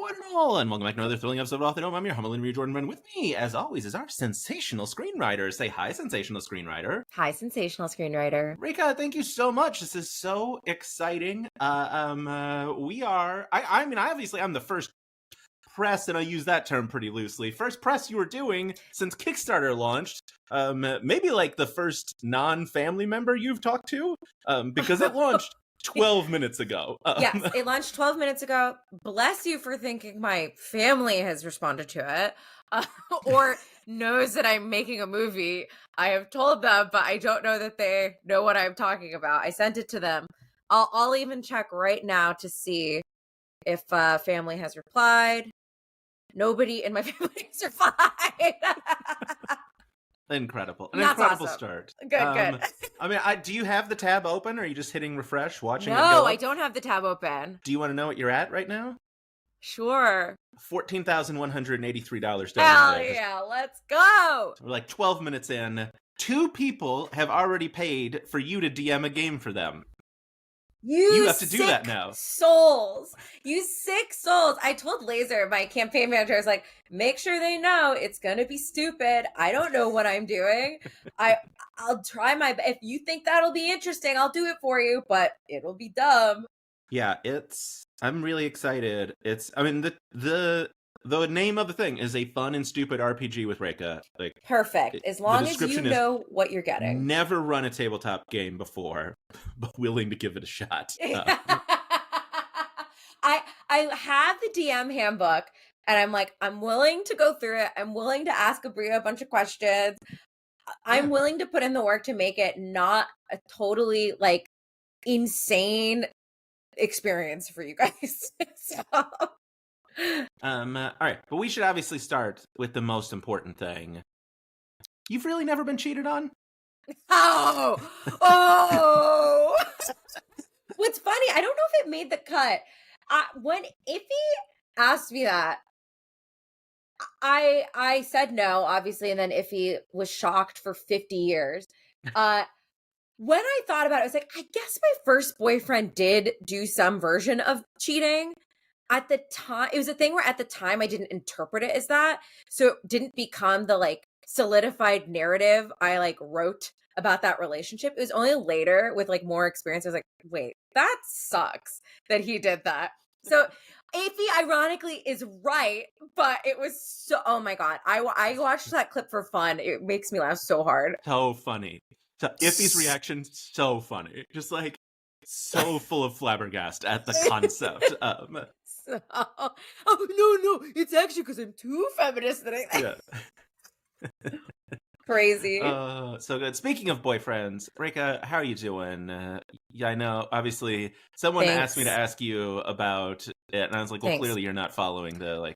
one and all, and welcome back to another thrilling episode of Off the Dome. I'm your humble interviewer, Jordan Brennan. With me, as always, is our sensational screenwriter. Say hi, sensational screenwriter. Hi, sensational screenwriter. Rekha, thank you so much. This is so exciting. I'm the first press, and I use that term pretty loosely. First press you were doing since Kickstarter launched. Maybe like the first non-family member you've talked to, because it launched 12 minutes ago. Yes, it launched 12 minutes ago. Bless you for thinking my family has responded to it or knows that I'm making a movie. I have told them, but I don't know that they know what I'm talking about. I sent it to them. I'll even check right now to see if family has replied. Nobody in my family has replied. Incredible. That's incredible awesome. Start. Good. I mean, do you have the tab open, or are you just hitting refresh, watching it go No, up? I don't have the tab open. Do you want to know what you're at right now? Sure. $14,183 donated. Hell yeah, let's go. So we're like 12 minutes in. 2 people have already paid for you to DM a game for them. You have to do that now. You sick souls. I told Laser, my campaign manager, I was like, make sure they know it's going to be stupid. I don't know what I'm doing. I'll try if you think that'll be interesting, I'll do it for you, but it'll be dumb. Yeah, I'm really excited. The name of the thing is a fun and stupid RPG with Rekha. Like, perfect. As long as you know what you're getting. Never run a tabletop game before, but willing to give it a shot. I have the DM handbook, and I'm like, I'm willing to go through it. I'm willing to ask Abria a bunch of questions. I'm willing to put in the work to make it not a totally like insane experience for you guys. All right, but we should obviously start with the most important thing. You've really never been cheated on? Oh! What's funny, I don't know if it made the cut. When Iffy asked me that, I said no, obviously, and then Iffy was shocked for 50 years. When I thought about it, I was like, I guess my first boyfriend did do some version of cheating. At the time, it was a thing where at the time I didn't interpret it as that. So it didn't become the like solidified narrative I like wrote about that relationship. It was only later with like more experience. I was like, wait, that sucks that he did that. So Iffy ironically is right, but it was so, oh my God. I watched that clip for fun. It makes me laugh so hard. So funny. So Iffy's reaction, so funny. Just like so full of flabbergast at the concept. Oh no, it's actually because I'm too feminist that Yeah. Crazy. So good. Speaking of boyfriends, Rekha, how are you doing? Yeah, I know. Obviously, someone asked me to ask you about it, and I was like, well, clearly you're not following the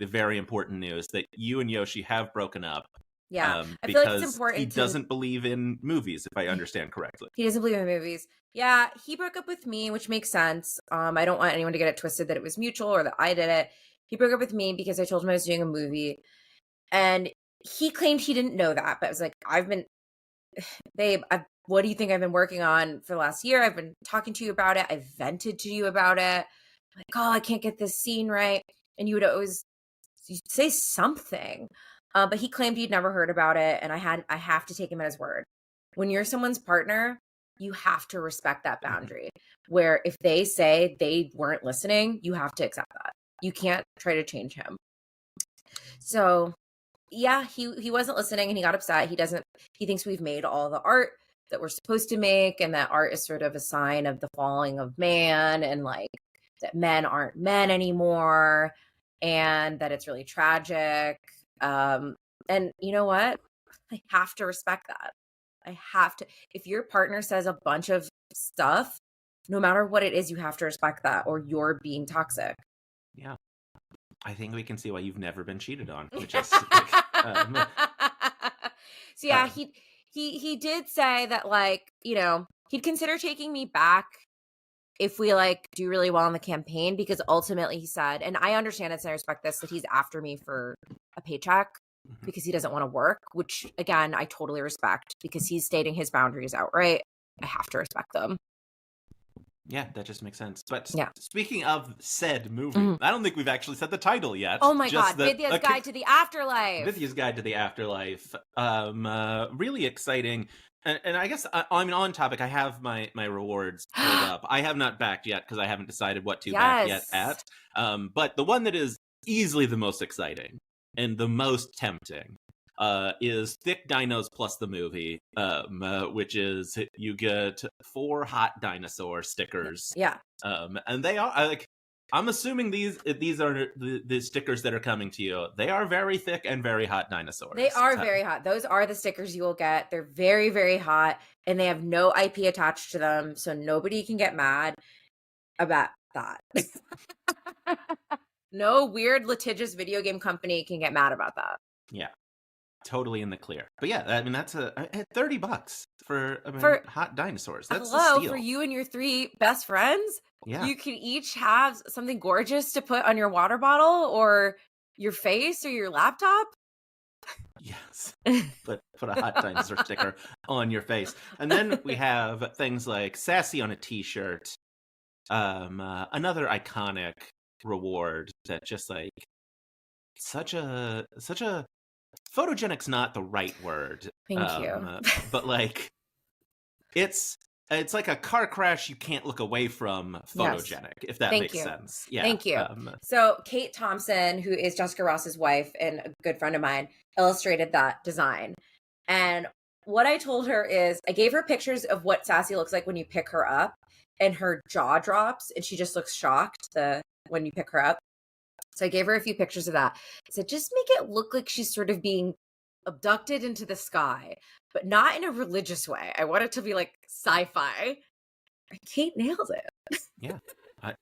very important news that you and Yoshi have broken up. Yeah, I feel like it's important. He doesn't believe in movies, if I understand correctly. He doesn't believe in movies. Yeah, he broke up with me, which makes sense. I don't want anyone to get it twisted that it was mutual or that I did it. He broke up with me because I told him I was doing a movie, and he claimed he didn't know that. But I was like, babe, what do you think I've been working on for the last year? I've been talking to you about it. I've vented to you about it. Like, oh, I can't get this scene right. And you would always say something. But he claimed he'd never heard about it, and I have to take him at his word. When you're someone's partner, you have to respect that boundary. Where if they say they weren't listening, you have to accept that. You can't try to change him. So, yeah, he wasn't listening, and he got upset. He thinks we've made all the art that we're supposed to make, and that art is sort of a sign of the falling of man, and like that men aren't men anymore, and that it's really tragic. And you know what? I have to respect that. I have to. If your partner says a bunch of stuff, no matter what it is, you have to respect that, or you're being toxic. Yeah. I think we can see why you've never been cheated on. Which is, So yeah, he did say that, like, you know, he'd consider taking me back if we like do really well in the campaign, because ultimately he said, and I understand this and I respect this, that he's after me for a paycheck because he doesn't want to work, which again, I totally respect because he's stating his boundaries outright. I have to respect them. Yeah, that just makes sense. But Yeah. speaking of said movie, I don't think we've actually said the title yet. Oh my God, Vidya's Guide to the Afterlife. Vidya's Guide to the Afterlife. Really exciting. And I guess I'm on topic. I have my rewards pulled up. I have not backed yet because I haven't decided what to back yet at. But the one that is easily the most exciting and the most tempting is Thick Dinos plus the movie, which is you get 4 hot dinosaur stickers. Yeah. And they are like, I'm assuming these are the stickers that are coming to you. They are very thick and very hot dinosaurs. They are very hot. Those are the stickers you will get. They're very, very hot, and they have no IP attached to them, so nobody can get mad about that. No weird litigious video game company can get mad about that. Yeah. Totally in the clear. But yeah, I mean, that's $30 for hot dinosaurs. That's a steal. For you and your 3 best friends. Yeah. You can each have something gorgeous to put on your water bottle or your face or your laptop. Yes. Put a hot dinosaur sticker on your face. And then we have things like Sassy on a t-shirt. Another iconic reward that just like such a photogenic's not the right word. Thank you. But like it's like a car crash you can't look away from photogenic, if that makes sense. Yeah. Thank you. So Kate Thompson, who is Jessica Ross's wife and a good friend of mine, illustrated that design. And what I told her is I gave her pictures of what Sassy looks like when you pick her up, and her jaw drops and she just looks shocked when you pick her up. So I gave her a few pictures of that. I said, just make it look like she's sort of being abducted into the sky, but not in a religious way. I want it to be like sci-fi. Kate nailed it. Yeah,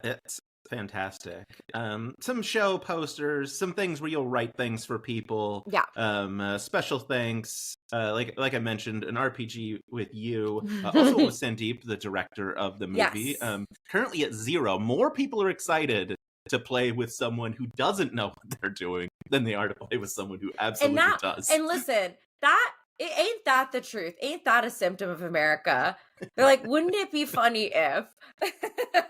it's fantastic. Some show posters, some things where you'll write things for people. Yeah. Special thanks. Like I mentioned, an RPG with you. Also with Sandeep, the director of the movie. Yes. Currently at 0. More people are excited to play with someone who doesn't know what they're doing than they are to play with someone who absolutely does. And listen, ain't that the truth? Ain't that a symptom of America? They're like, wouldn't it be funny if?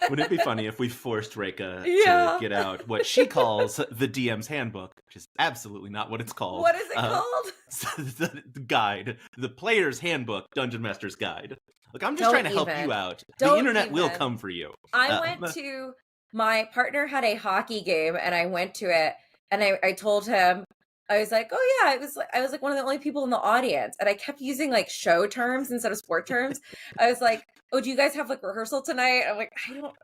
Wouldn't it be funny if we forced Rekha to get out what she calls the DM's handbook, which is absolutely not what it's called. What is it called? The guide, the player's handbook, Dungeon Master's Guide. Look, I'm just trying to help you out. The internet will come for you. My partner had a hockey game and I went to it and I told him, I was like, oh yeah, I was like one of the only people in the audience. And I kept using like show terms instead of sport terms. I was like, oh, do you guys have like rehearsal tonight? I'm like, I don't.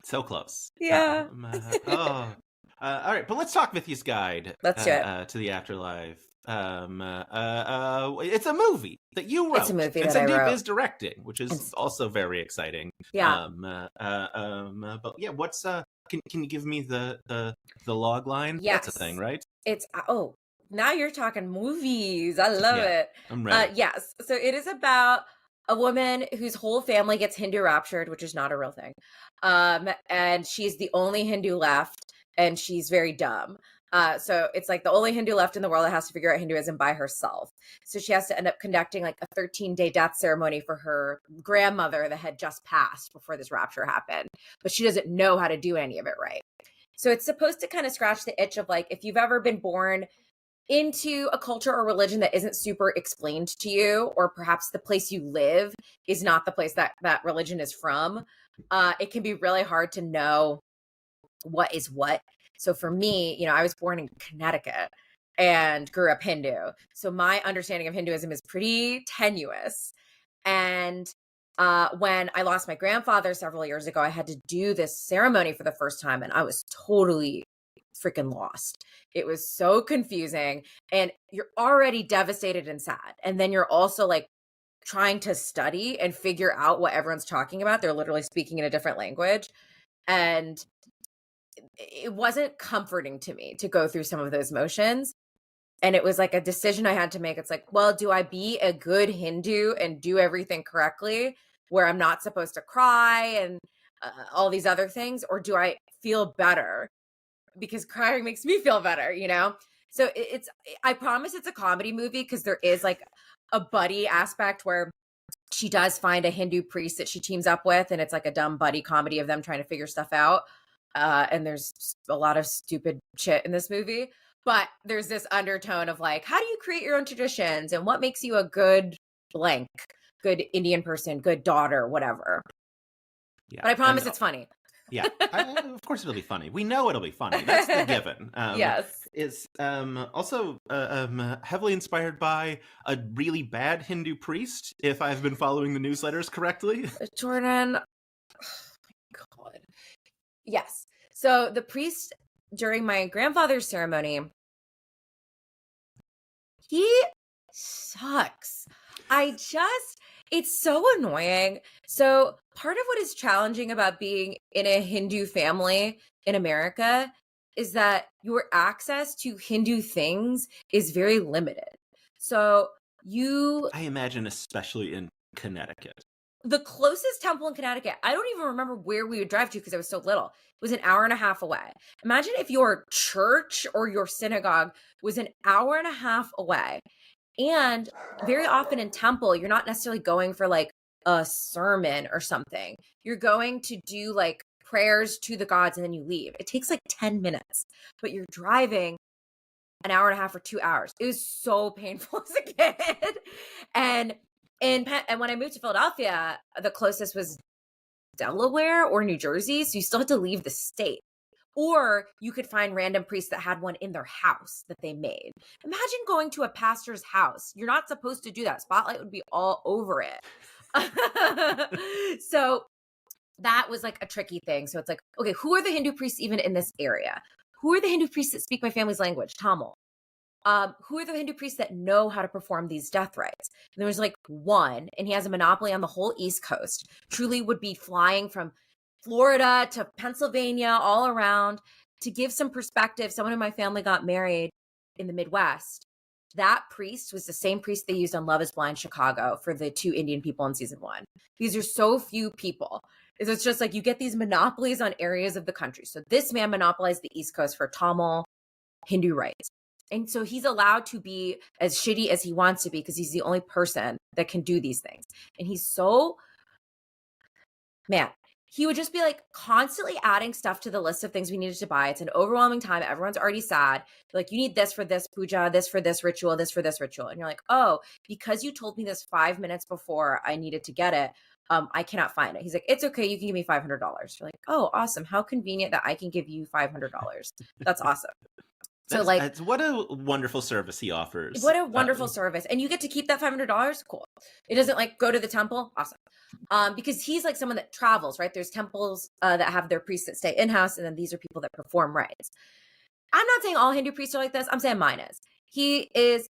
So close. Yeah. All right, but let's talk Vithi's Guide. Let's do it. To the Afterlife. It's a movie that you wrote. It's a movie and that I wrote. Sandeep is directing, which is also very exciting. Yeah. But yeah, what's can you give me the log line? Yes. That's a thing, right? It's now you're talking movies. I love it. I'm ready. Yes. So it is about a woman whose whole family gets Hindu raptured, which is not a real thing. And she's the only Hindu left, and she's very dumb. So it's like the only Hindu left in the world that has to figure out Hinduism by herself. So she has to end up conducting like a 13-day death ceremony for her grandmother that had just passed before this rapture happened. But she doesn't know how to do any of it right. So it's supposed to kind of scratch the itch of like, if you've ever been born into a culture or religion that isn't super explained to you, or perhaps the place you live is not the place that religion is from, it can be really hard to know what is what. So for me, I was born in Connecticut and grew up Hindu. So my understanding of Hinduism is pretty tenuous. And when I lost my grandfather several years ago, I had to do this ceremony for the first time, and I was totally freaking lost. It was so confusing, and you're already devastated and sad. And then you're also like trying to study and figure out what everyone's talking about. They're literally speaking in a different language. And it wasn't comforting to me to go through some of those motions. And it was like a decision I had to make. It's like, well, do I be a good Hindu and do everything correctly where I'm not supposed to cry and all these other things? Or do I feel better because crying makes me feel better, So I promise it's a comedy movie because there is like a buddy aspect where she does find a Hindu priest that she teams up with, and it's like a dumb buddy comedy of them trying to figure stuff out. And there's a lot of stupid shit in this movie, but there's this undertone of like, how do you create your own traditions and what makes you a good blank, good Indian person, good daughter, whatever. Yeah. But I promise it's funny. Yeah, of course it'll be funny. We know it'll be funny. That's the given. Yes. It's also heavily inspired by a really bad Hindu priest, if I've been following the newsletters correctly. Jordan, oh my God. Yes. So the priest during my grandfather's ceremony, he sucks. It's so annoying. So part of what is challenging about being in a Hindu family in America is that your access to Hindu things is very limited. So I imagine especially in Connecticut. The closest temple in Connecticut, I don't even remember where we would drive to because I was so little. It was an hour and a half away. Imagine if your church or your synagogue was an hour and a half away. And very often in temple, you're not necessarily going for like a sermon or something. You're going to do like prayers to the gods and then you leave. It takes like 10 minutes, but you're driving an hour and a half or 2 hours. It was so painful as a kid. And when I moved to Philadelphia, the closest was Delaware or New Jersey. So you still had to leave the state. Or you could find random priests that had one in their house that they made. Imagine going to a pastor's house. You're not supposed to do that. Spotlight would be all over it. So that was like a tricky thing. So it's like, okay, who are the Hindu priests even in this area? Who are the Hindu priests that speak my family's language? Tamil. Who are the Hindu priests that know how to perform these death rites? And there was like one, and he has a monopoly on the whole East Coast. Truly would be flying from Florida to Pennsylvania, all around. To give some perspective, someone in my family got married in the Midwest. That priest was the same priest they used on Love is Blind Chicago for the 2 Indian people in season 1. These are so few people. It's just like you get these monopolies on areas of the country. So this man monopolized the East Coast for Tamil Hindu rites. And so he's allowed to be as shitty as he wants to be because he's the only person that can do these things. And he's so, man, he would just be like constantly adding stuff to the list of things we needed to buy. It's an overwhelming time. Everyone's already sad. Like, you need this for this puja, this for this ritual, this for this ritual. And you're like, oh, because you told me this 5 minutes before I needed to get it, I cannot find it. He's like, it's okay. You can give me $500. You're like, oh, awesome. How convenient that I can give you $500. That's awesome. So what a wonderful service he offers. What a wonderful service. And you get to keep that $500. Cool. It doesn't like go to the temple. Awesome. Because he's like someone that travels, right? There's temples that have their priests that stay in-house. And then these are people that perform rites. I'm not saying all Hindu priests are like this. I'm saying mine is. He is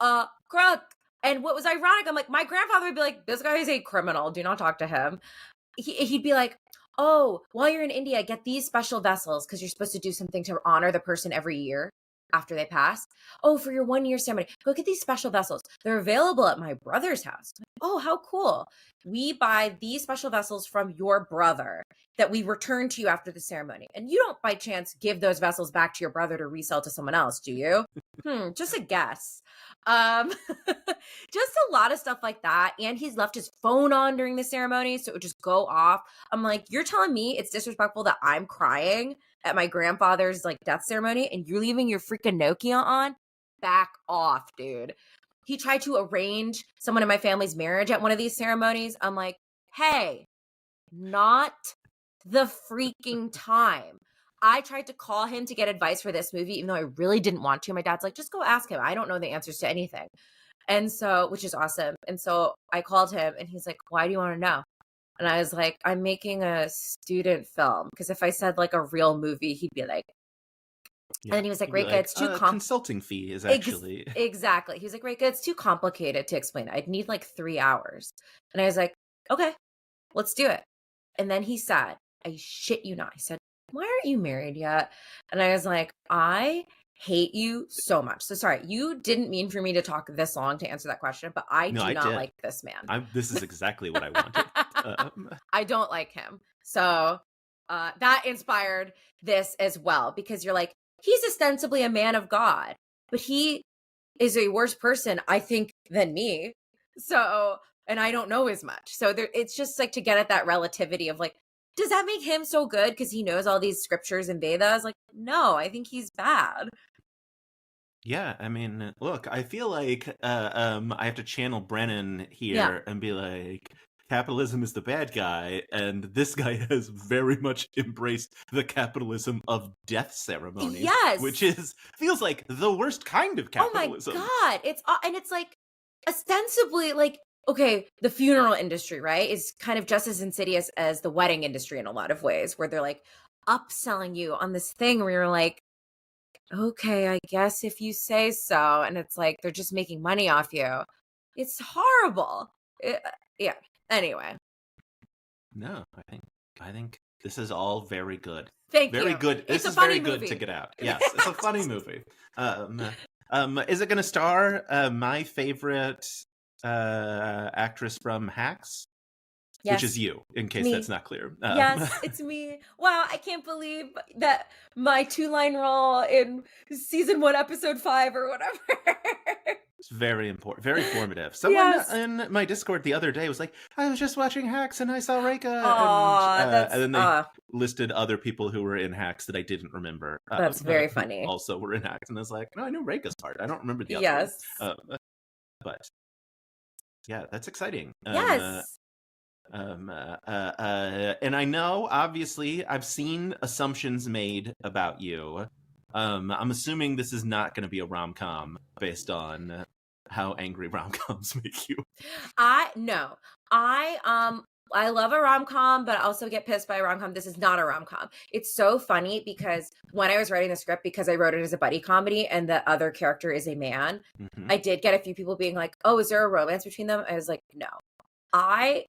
a crook. And what was ironic, I'm like, my grandfather would be like, this guy is a criminal. Do not talk to him. He'd be like, oh, while you're in India, get these special vessels because you're supposed to do something to honor the person every year after they pass. Oh, for your 1-year ceremony, go get these special vessels. They're available at my brother's house. Oh, how cool. We buy these special vessels from your brother that we return to you after the ceremony. And you don't by chance give those vessels back to your brother to resell to someone else, do you? Just a guess. Just a lot of stuff like that. And he's left his phone on during the ceremony, so it would just go off. I'm like, you're telling me it's disrespectful that I'm crying at my grandfather's like death ceremony and you're leaving your freaking Nokia on? Back off, dude. He tried to arrange someone in my family's marriage at one of these ceremonies. I'm like, hey, not the freaking time. I tried to call him to get advice for this movie, even though I really didn't want to. My dad's like, just go ask him. I don't know the answers to anything. And so, which is awesome. And so I called him and he's like, why do you want to know? And I was like, I'm making a student film. Because if I said like a real movie, he'd be like, yeah. And then he was like, Rekha, it's too complicated. Consulting fee is actually. Exactly. He was like, Rekha, it's too complicated to explain. I'd need like 3 hours. And I was like, okay, let's do it. And then he said, I shit you not. He said, why aren't you married yet? And I was like, I hate you so much. So sorry, you didn't mean for me to talk this long to answer that question, but I do not like this man. This is exactly what I wanted. I don't like him. So that inspired this as well, because you're like, he's ostensibly a man of God, but he is a worse person, I think, than me. So and I don't know as much. So it's just like to get at that relativity of like, does that make him so good because he knows all these scriptures and Vedas? Like, no, I think he's bad. Yeah, I mean, look, I feel like I have to channel Brennan here and be like, capitalism is the bad guy, and this guy has very much embraced the capitalism of death ceremonies. Yes. Which feels like the worst kind of capitalism. Oh my God. It's like ostensibly like, okay, the funeral industry, right, is kind of just as insidious as the wedding industry in a lot of ways, where they're like upselling you on this thing where you're like, okay, I guess if you say so. And it's like, they're just making money off you. It's horrible. Yeah. Anyway. No, I think this is all very good. Thank you. Very good. It's this is very movie. Good to get out. Yes, it's a funny movie. Is it going to star my favorite actress from Hacks? Yes. Which is you, in case that's not clear. Yes, it's me. Wow, I can't believe that my 2-line role in season 1, episode 5 or whatever. It's very important, very formative. Someone in my Discord the other day was like, I was just watching Hacks and I saw Rekha. And then they listed other people who were in Hacks that I didn't remember. That's very funny. Also were in Hacks. And I was like, no, I knew Rekha's part. I don't remember the other one. But yeah, that's exciting. Yes. And I know, obviously, I've seen assumptions made about you. I'm assuming this is not going to be a rom-com based on how angry rom-coms make you. No. I love a rom-com, but I also get pissed by a rom-com. This is not a rom-com. It's so funny because when I was writing the script, because I wrote it as a buddy comedy and the other character is a man, I did get a few people being like, oh, is there a romance between them? I was like, no.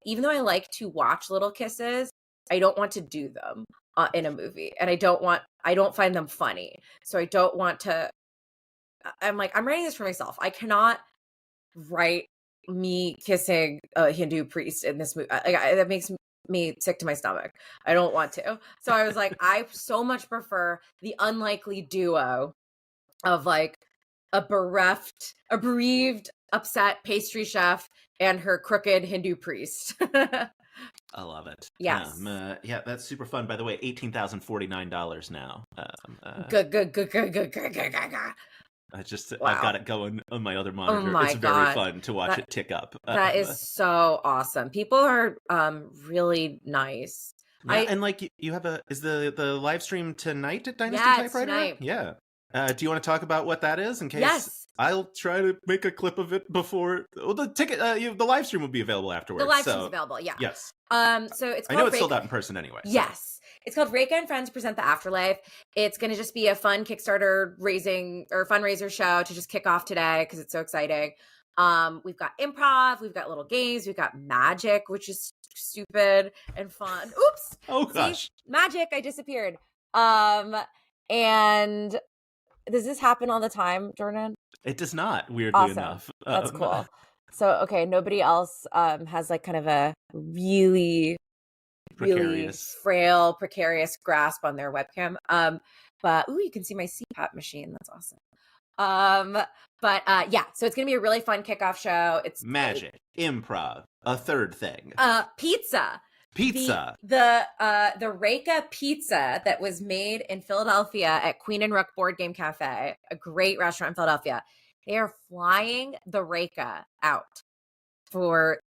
Even though I like to watch little kisses, I don't want to do them in a movie, and I don't find them funny. So I don't want to. I'm like, I'm writing this for myself. I cannot write me kissing a Hindu priest in this movie. That makes me sick to my stomach. I don't want to. So I was like, I so much prefer the unlikely duo of like a bereaved, upset pastry chef and her crooked Hindu priest. I love it. Yes. Yeah, that's super fun. By the way, $18,049 now. Good. I've got it going on my other monitor. It's very fun to watch it tick up. That is so awesome. People are really nice. Yeah, and like you have is the live stream tonight at Dynasty Typewriter? Tonight. Yeah. Do you want to talk about what that is in case? Yes. I'll try to make a clip of it before the ticket. The live stream will be available afterwards. The live stream's available. Yeah. Yes. So it's. I know it's sold out in person anyway. So. Yes. It's called Rekha and Friends Present the Afterlife. It's going to just be a fun Kickstarter fundraiser show to just kick off today because it's so exciting. We've got improv, we've got little games, we've got magic, which is stupid and fun. Oops. Oh gosh. See? Magic, I disappeared. And does this happen all the time, Jordan? It does not, weirdly enough. That's cool. So, okay, nobody else has like kind of a really frail, precarious grasp on their webcam. But you can see my CPAP machine. That's awesome. But yeah, so it's gonna be a really fun kickoff show. It's magic, improv, a third thing. Pizza. The Rekha pizza that was made in Philadelphia at Queen and Rook Board Game Cafe, a great restaurant in Philadelphia. They are flying the Rekha out for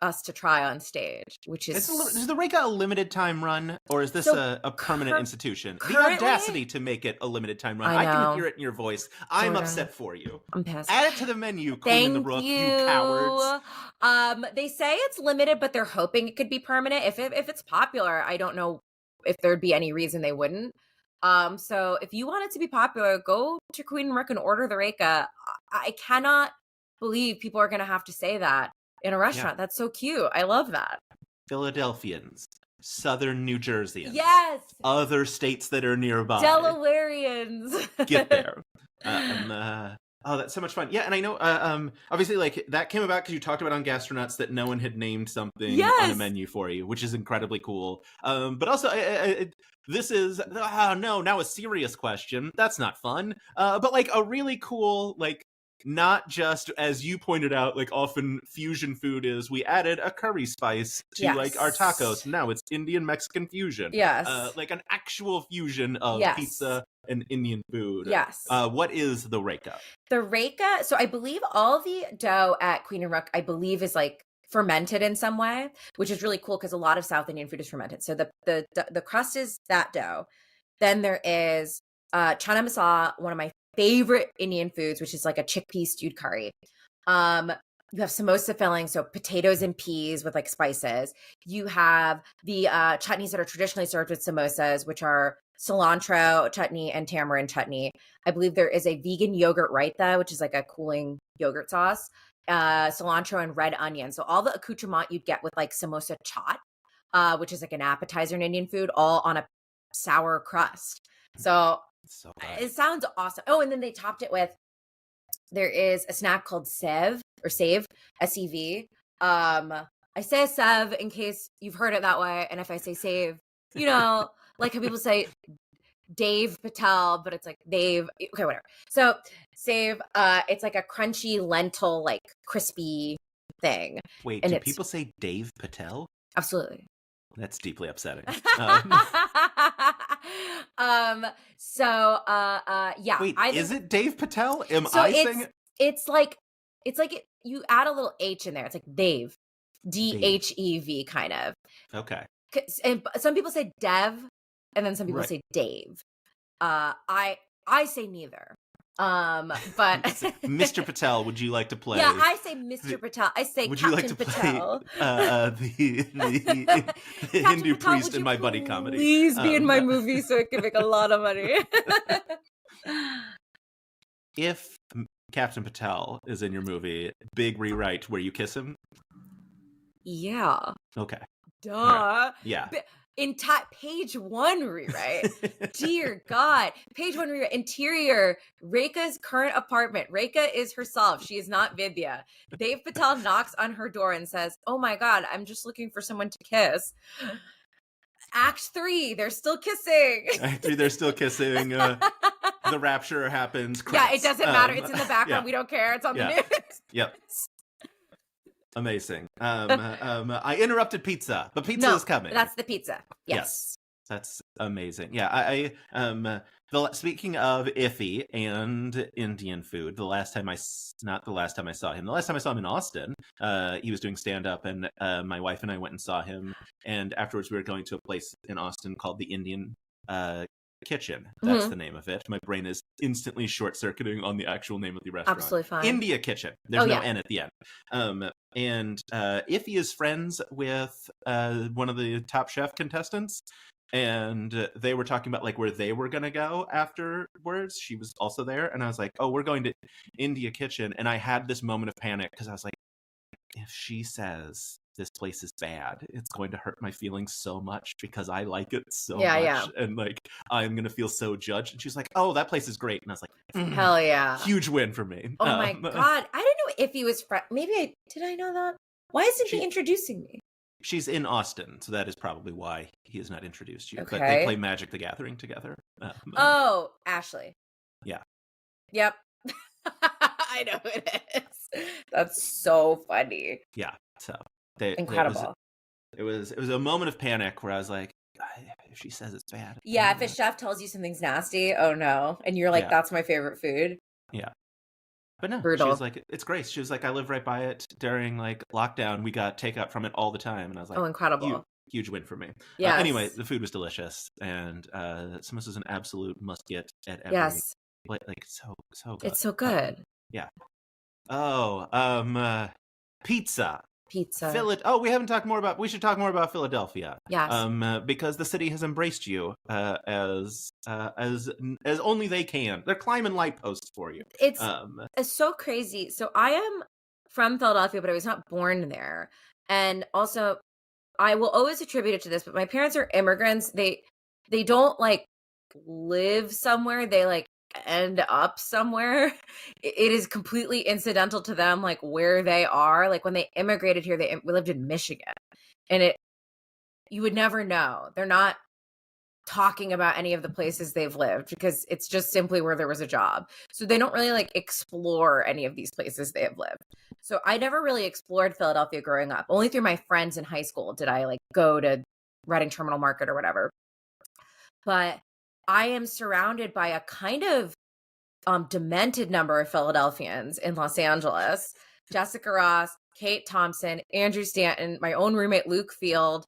us to try on stage, which is the Rekha a limited time run, or is this a permanent institution? The audacity to make it a limited time run. I can hear it in your voice. I'm upset for you. I'm pissed. Add it to the menu, Queen in the Rook, you cowards. They say it's limited, but they're hoping it could be permanent. If it's popular, I don't know if there'd be any reason they wouldn't. So if you want it to be popular, go to Queen and Rook and order the Rekha. I cannot believe people are going to have to say that in a restaurant. That's so cute. I love that. Philadelphians, Southern New Jerseyans. Yes. Other states that are nearby. Delawareans. Get there. Oh, that's so much fun. Yeah, and I know, obviously, like, that came about because you talked about on Gastronauts that no one had named something on the menu for you, which is incredibly cool. But also, this is, now a serious question. That's not fun. But, like, a really cool, like, not just, as you pointed out, like often fusion food is, we added a curry spice to like our tacos. Now it's Indian Mexican fusion. Yes. Like an actual fusion of pizza and Indian food. Yes. What is the Rekha? The Rekha, so I believe all the dough at Queen and Rook, I believe, is like fermented in some way, which is really cool because a lot of South Indian food is fermented. So the crust is that dough. Then there is chana masala, one of my favorite Indian foods, which is like a chickpea stewed curry. You have samosa filling, so potatoes and peas with like spices. You have the chutneys that are traditionally served with samosas, which are cilantro chutney and tamarind chutney. I believe there is a vegan yogurt raita, which is like a cooling yogurt sauce, cilantro and red onion. So all the accoutrement you'd get with like samosa chaat, which is like an appetizer in Indian food, all on a sour crust. So it sounds awesome. Oh, and then they topped it with, there is a snack called Sev or Save, S-E-V. I say Sev in case you've heard it that way. And if I say Save, you know, like how people say Dave Patel, but it's like Dave. Okay, whatever. So Save, it's like a crunchy lentil, like crispy thing. Wait, and do people say Dave Patel? Absolutely. That's deeply upsetting. Yeah. Wait, is it Dave Patel? Am I saying it? It's like you add a little H in there. It's like Dave, D-H-E-V kind of. Okay. And some people say Dev, and then some people say Dave. I say neither. But Mr. Patel, would you like to play? Yeah, I say Mr. Patel. I say would Captain you like to Patel. Play the Hindu Patel, priest in my buddy comedy? Please be in my movie so it can make a lot of money. If Captain Patel is in your movie, big rewrite where you kiss him? Yeah. Okay. Duh. Right. Yeah. Page 1 rewrite. Dear God. Page 1 rewrite. Interior. Rekha's current apartment. Rekha is herself. She is not Vidya. Dave Patel knocks on her door and says, "Oh my God, I'm just looking for someone to kiss." Act 3, they're still kissing. Act 3, they're still kissing. The rapture happens. Credits. Yeah, it doesn't matter. It's in the background. Yeah. We don't care. It's on the news. Yep. Amazing. I interrupted pizza, but pizza is coming. That's the pizza. Yes. That's amazing. Yeah, speaking of iffy and Indian food, the last time I saw him in Austin, he was doing stand-up, and my wife and I went and saw him, and afterwards we were going to a place in Austin called the Indian Kitchen. That's the name of it. My brain is instantly short-circuiting on the actual name of the restaurant. Absolutely fine. India Kitchen. There's no N at the end. And Iffy is friends with one of the Top Chef contestants, and they were talking about like where they were gonna go afterwards. She was also there, and I was like, "Oh, we're going to India Kitchen," and I had this moment of panic because I was like, if she says this place is bad, it's going to hurt my feelings so much because I like it so much, and like I'm gonna feel so judged. And she's like, "Oh, that place is great," and I was like, "Hell yeah, huge win for me." Oh my God, I didn't know if he was maybe did I know that? Why isn't he introducing me? She's in Austin, so that is probably why he has not introduced you. Okay. But they play Magic the Gathering together. Oh, Ashley. Yeah. Yep. I know who it is. That's so funny. Yeah. So incredible. It was a moment of panic where I was like, if she says it's bad. Yeah, if a chef tells you something's nasty, oh no. And you're like, that's my favorite food. Yeah. But no, brutal. She was like, it's great. She was like, I live right by it. During like lockdown, we got takeout from it all the time. And I was like, oh, incredible. Huge win for me. Yeah. Anyway, the food was delicious. And samosa is an absolute must get at every. Yes. Like so good. It's so good. Yeah. Oh, pizza. We haven't talked more about. We should talk more about Philadelphia. Yes. Because the city has embraced you as only they can. They're climbing light posts for you. It's so crazy. So I am from Philadelphia, but I was not born there. And also, I will always attribute it to this. But my parents are immigrants. They don't like live somewhere. They like end up somewhere. It is completely incidental to them, like where they are. Like when they immigrated here, we lived in Michigan, and you would never know. They're not talking about any of the places they've lived because it's just simply where there was a job. So they don't really like explore any of these places they have lived. So I never really explored Philadelphia growing up. Only through my friends in high school did I like go to Reading Terminal Market or whatever. But I am surrounded by a kind of demented number of Philadelphians in Los Angeles. Jessica Ross, Kate Thompson, Andrew Stanton, my own roommate Luke Field,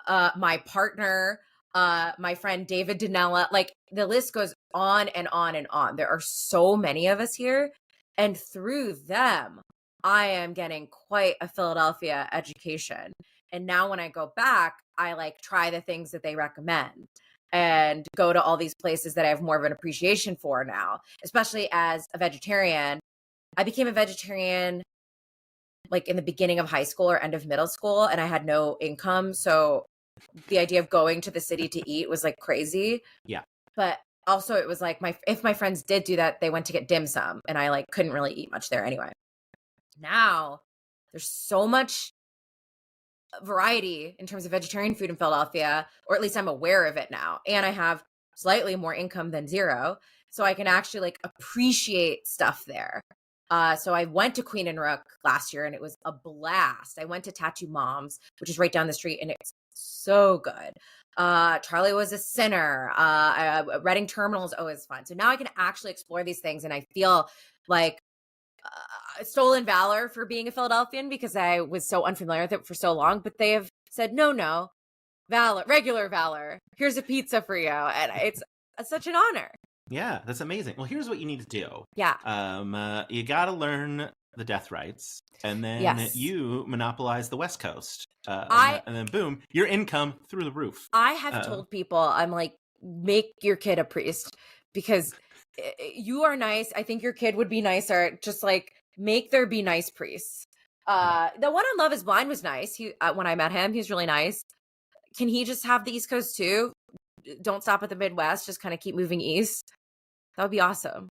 my partner, my friend David Danella. Like the list goes on and on and on. There are so many of us here. And through them, I am getting quite a Philadelphia education. And now when I go back, I like try the things that they recommend and go to all these places that I have more of an appreciation for now, especially as a vegetarian. I became a vegetarian like in the beginning of high school or end of middle school, and I had no income. So the idea of going to the city to eat was like crazy. Yeah. But also it was like if my friends did do that, they went to get dim sum and I like couldn't really eat much there anyway. Now there's so much variety in terms of vegetarian food in Philadelphia, or at least I'm aware of it now. And I have slightly more income than zero. So I can actually like appreciate stuff there. So I went to Queen and Rook last year and it was a blast. I went to Tattoo Moms, which is right down the street, and it's so good. Charlie Was a Sinner. Reading Terminal is always fun. So now I can actually explore these things, and I feel like stolen valor for being a Philadelphian because I was so unfamiliar with it for so long. But they have said, no, valor, regular valor. Here's a pizza for you. And it's such an honor. Yeah, that's amazing. Well, here's what you need to do. Yeah. You got to learn the death rights, and then you monopolize the West Coast. And then boom, your income through the roof. I have told people, I'm like, make your kid a priest because you are nice. I think your kid would be nicer. Just like make there be nice priests. The one on Love Is Blind was nice. He when I met him, he was really nice. Can he just have the East Coast too? Don't stop at the Midwest. Just kind of keep moving east. That would be awesome.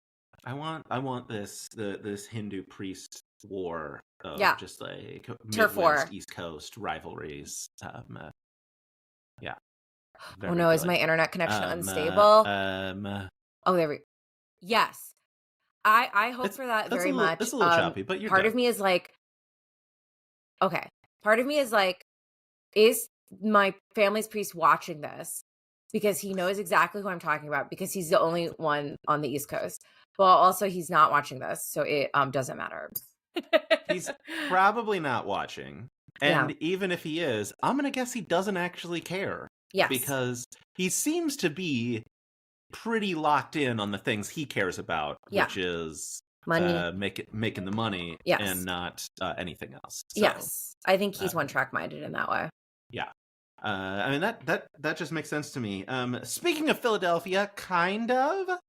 I want this Hindu priest war of just like Midwest East Coast rivalries. Yeah. Oh no, is my internet connection unstable? Oh, there we. Yes, I hope for that very much. It's a little choppy, but you're part of me is like, okay. Part of me is like, is my family's priest watching this? Because he knows exactly who I'm talking about because he's the only one on the East Coast. But also he's not watching this, so it doesn't matter. He's probably not watching. And even if he is, I'm going to guess he doesn't actually care. Yes. Because he seems to be pretty locked in on the things he cares about, which is money, making the money and not anything else. So, yes. I think he's one-track minded in that way. Yeah. I mean, that just makes sense to me. Speaking of Philadelphia, kind of.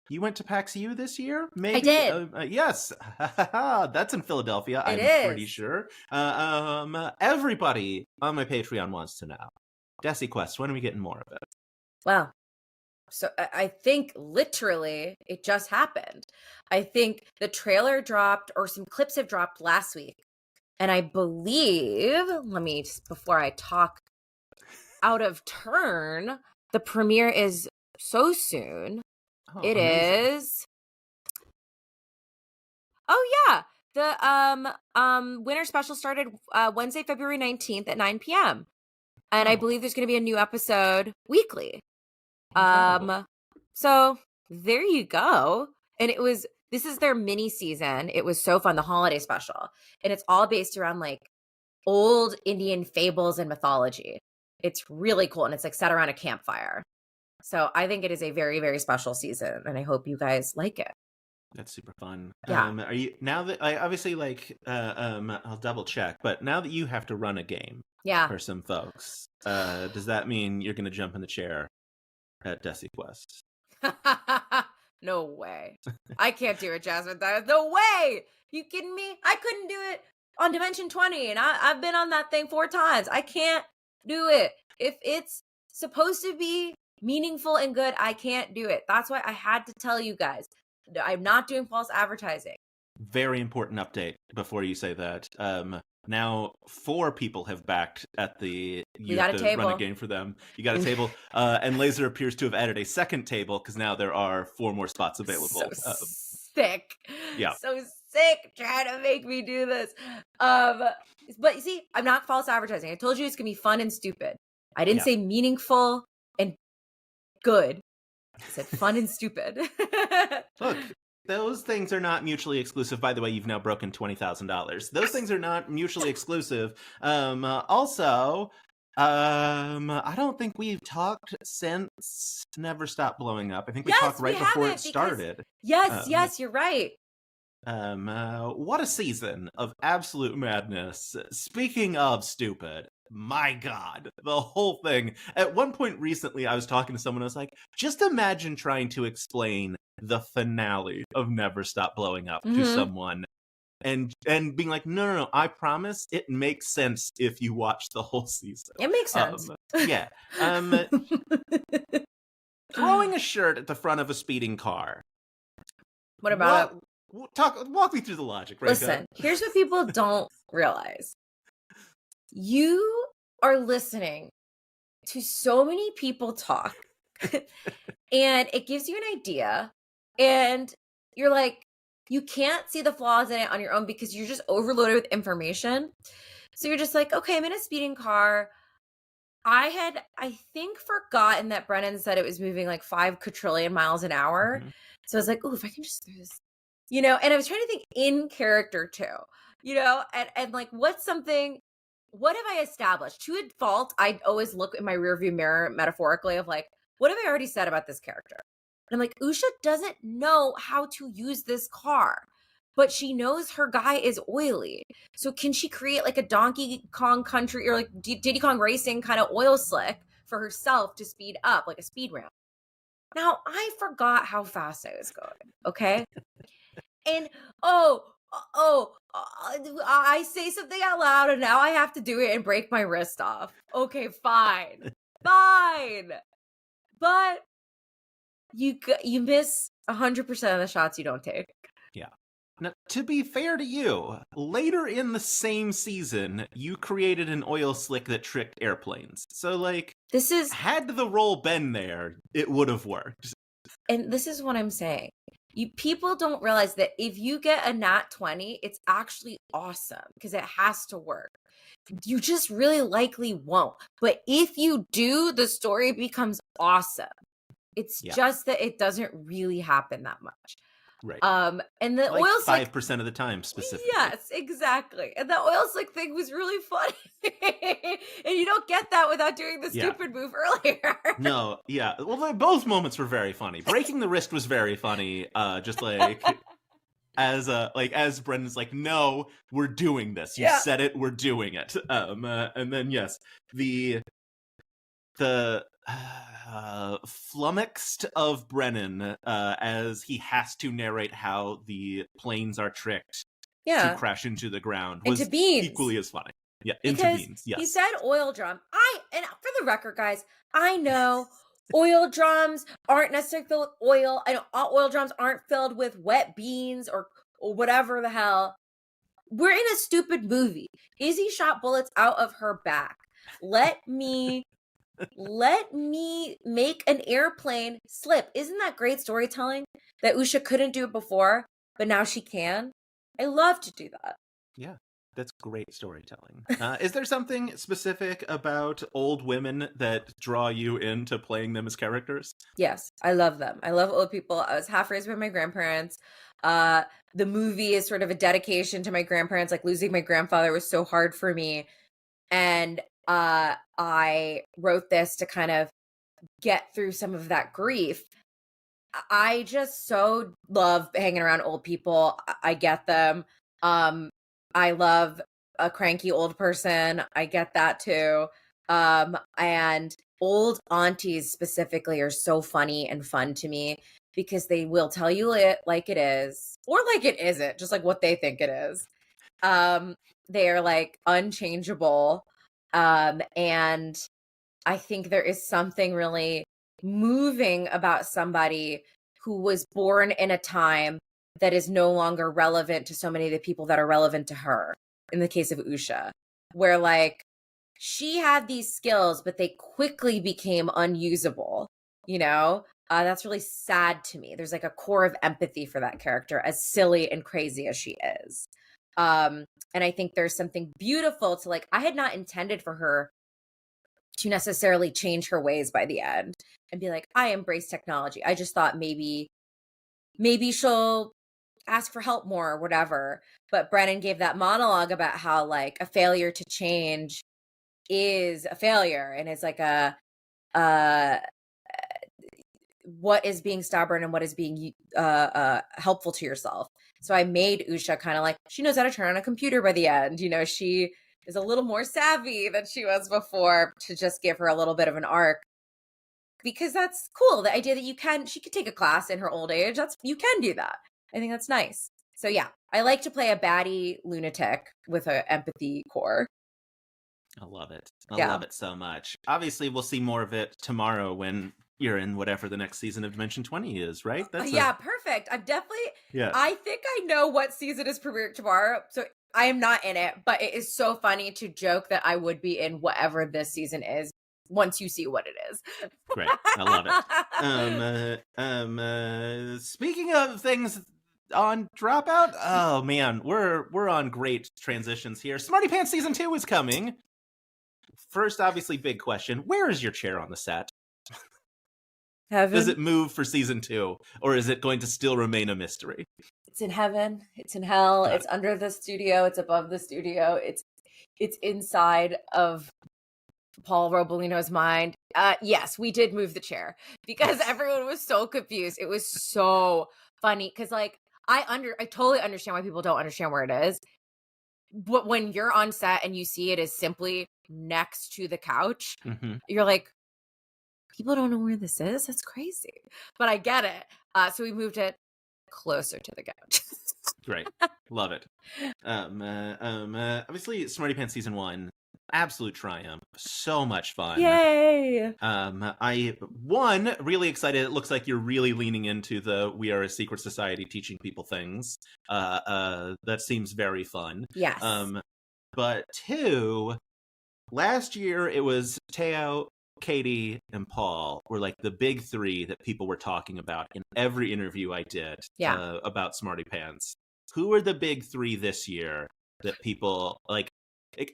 You went to PAX U this year? Maybe? I did. Yes. That's in Philadelphia, I'm pretty sure. Everybody on my Patreon wants to know. Desi Quest, when are we getting more of it? Well, so I think literally it just happened. I think the trailer dropped or some clips have dropped last week. And I believe, before I talk out of turn, the premiere is so soon. It amazing. Is. Oh yeah, the winter special started Wednesday, February 19th at 9 p.m. And I believe there's going to be a new episode weekly. So there you go. And this is their mini season. It was so fun, the holiday special. And it's all based around like old Indian fables and mythology. It's really cool. And it's like set around a campfire. So I think it is a very, very special season. And I hope you guys like it. That's super fun. Yeah. Are you, now that I obviously like, I'll double check, but now that you have to run a game for some folks, does that mean you're going to jump in the chair at Desi Quest? No way. I can't do it, Jasmine. No way. You kidding me? I couldn't do it on Dimension 20, and I've been on that thing 4 times. I can't do it. If it's supposed to be meaningful and good, I can't do it. That's why I had to tell you guys. I'm not doing false advertising. Very important update before you say that. Now 4 people have backed at the. We You have got a to run a table. game for them. You got a table, and Laser appears to have added a second table because now there are 4 more spots available. So sick. Yeah. So sick trying to make me do this. But you see, I'm not false advertising. I told you it's gonna be fun and stupid. I didn't say meaningful and good. I said fun and stupid. Look, those things are not mutually exclusive. By the way, you've now broken $20,000. Those things are not mutually exclusive. Also, I don't think we've talked since Never Stop Blowing Up. I think we talked right before it started. Yes, you're right. What a season of absolute madness. Speaking of stupid, my God, the whole thing. At one point recently, I was talking to someone, I was like, just imagine trying to explain the finale of Never Stop Blowing Up to someone and being like, no, I promise it makes sense if you watch the whole season. It makes sense. Yeah. Throwing a shirt at the front of a speeding car. What about it? Walk me through the logic, Rekha. Listen, here's what people don't realize. You are listening to so many people talk, and it gives you an idea, and you're like, you can't see the flaws in it on your own because you're just overloaded with information. So you're just like, okay, I'm in a speeding car. I think, forgotten that Brennan said it was moving like 5 quadrillion miles an hour. So I was like, oh, if I can just do this, and I was trying to think in character too, and like, what have I established? To a fault, I always look in my rearview mirror metaphorically of like, what have I already said about this character? And I'm like, Usha doesn't know how to use this car, but she knows her guy is oily. So can she create like a Donkey Kong Country or like Diddy Kong Racing kind of oil slick for herself to speed up, like a speed ramp? Now, I forgot how fast I was going, okay? And I say something out loud and now I have to do it and break my wrist off. Okay, fine. Fine. But you miss 100% of the shots you don't take. Yeah. Now, to be fair to you, later in the same season, you created an oil slick that tricked airplanes. So, like, had the role been there, it would have worked. And this is what I'm saying. People don't realize that if you get a nat 20, it's actually awesome because it has to work. You just really likely won't. But if you do, the story becomes awesome. It's just that it doesn't really happen that much. Right. And the like oil slick 5% of the time specifically. Yes, exactly. And the oil slick thing was really funny. And you don't get that without doing the stupid move earlier. No, yeah. Well, both moments were very funny. Breaking the wrist was very funny. Just like as Brendan's like, no, we're doing this. You said it, we're doing it. And then yes, the flummoxed of Brennan as he has to narrate how the planes are tricked to crash into the ground was equally as funny. Yeah, into beans. Yes. He said oil drum. And for the record, guys, I know oil drums aren't necessarily filled with oil. I know oil drums aren't filled with wet beans or whatever the hell. We're in a stupid movie. Izzy shot bullets out of her back. Let me make an airplane slip. Isn't that great storytelling? That Usha couldn't do it before, but now she can. I love to do that. Yeah, that's great storytelling. Is there something specific about old women that draw you into playing them as characters? Yes, I love them. I love old people. I was half raised by my grandparents. The movie is sort of a dedication to my grandparents. Like, losing my grandfather was so hard for me. And I wrote this to kind of get through some of that grief. I just so love hanging around old people. I get them. I love a cranky old person. I get that too. And old aunties specifically are so funny and fun to me because they will tell you it like it is or like it isn't, just like what they think it is. They are like unchangeable. And I think there is something really moving about somebody who was born in a time that is no longer relevant to so many of the people that are relevant to her. In the case of Usha, where like she had these skills, but they quickly became unusable, that's really sad to me. There's like a core of empathy for that character, as silly and crazy as she is. And I think there's something beautiful to like, I had not intended for her to necessarily change her ways by the end and be like, I embrace technology. I just thought maybe she'll ask for help more or whatever. But Brennan gave that monologue about how like a failure to change is a failure, and it's like what is being stubborn and what is being helpful to yourself. So I made Usha kind of like, she knows how to turn on a computer by the end. She is a little more savvy than she was before, to just give her a little bit of an arc. Because that's cool. The idea that she could take a class in her old age. You can do that. I think that's nice. So yeah, I like to play a baddie lunatic with an empathy core. I love it. I love it so much. Obviously, we'll see more of it tomorrow when you're in whatever the next season of Dimension 20 is, right? Perfect. I think I know what season is premiering tomorrow. So I am not in it, but it is so funny to joke that I would be in whatever this season is once you see what it is. Great. I love it. Speaking of things on Dropout, oh man, we're on great transitions here. Smarty Pants Season 2 is coming. First, obviously, big question. Where is your chair on the set? Heaven. Does it move for Season 2, or is it going to still remain a mystery? It's in heaven. It's in hell. It's under the studio. It's above the studio. It's inside of Paul Robolino's mind. Yes, we did move the chair because everyone was so confused. It was so funny because like I totally understand why people don't understand where it is. But when you're on set and you see it is simply next to the couch, you're like, people don't know where this is? That's crazy. But I get it. So we moved it closer to the couch. Great. Love it. Obviously, Smarty Pants Season 1, absolute triumph. So much fun. Yay! Really excited. It looks like you're really leaning into the we are a secret society teaching people things. That seems very fun. Yes. But 2, last year it was Teo, Katie, and Paul were like the big 3 that people were talking about in every interview I did about Smarty Pants. Who are the big 3 this year that people like?